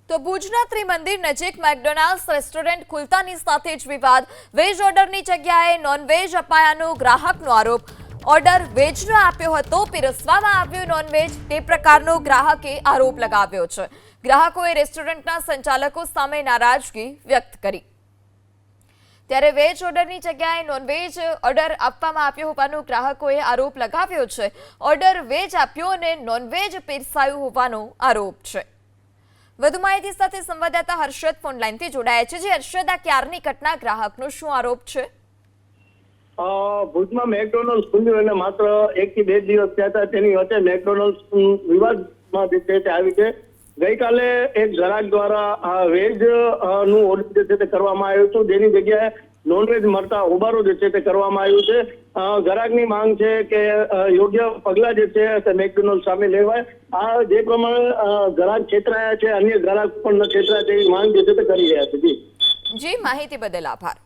તો ભુજના ત્રિમંદિર નજીક મેકડોનાલ્ડ્સ રેસ્ટોરન્ટ ખુલતાની સાથે જ વિવાદ. વેજ ઓર્ડરની જગ્યાએ નોનવેજ અપાયાનો ગ્રાહકનો આરોપ. ઓર્ડર વેજનો આપ્યો હતો, પીરસવામાં આવ્યું નોનવેજ, તે પ્રકારનો ગ્રાહકે આરોપ લગાવ્યો છે. ગ્રાહકોએ રેસ્ટોરન્ટના સંચાલકો સામે નારાજગી વ્યક્ત કરી. ત્યારે વેજ ઓર્ડરની જગ્યાએ નોનવેજ ઓર્ડર આપવામાં આવ્યો હોવાનો ગ્રાહકોએ આરોપ લગાવ્યો છે. ઓર્ડર વેજ આપ્યો અને નોનવેજ પીરસાયું હોવાનો આરોપ છે. વધુ માહિતી સાથે સંવાદદાતા હર્ષદ ફોનલાઈનથી જોડાયા છે. જે હર્ષદ, આ ક્યારની ઘટના, ગ્રાહકનો શું આરોપ છે? ભુજમાં મેકડોનલ્ડ ખુલ્યું અને માત્ર 1 થી 2 દિવસ થયા હતા. તેની વચ્ચે મેકડોનલ્ડ વિવાદમાં આવી છે. ગઈકાલે એક ગ્રાહક દ્વારા વેજ નું ઓર્ડર જે છે તે કરવામાં આવ્યું હતું, જેની જગ્યાએ નોનવેજ મળતા ઉબારો જે છે તે કરવામાં આવ્યું છે. ગ્રાહકની માંગ છે કે યોગ્ય પગલા જે છે તે મેકડોનલ્ડ સામે લેવાય. આ જે પ્રમાણે ગ્રાહક છેતરાયા છે, અન્ય ગ્રાહક પણ છેતરાય તેવી માંગ જે છે તે કરી રહ્યા છે. જી, માહિતી બદલ આભાર.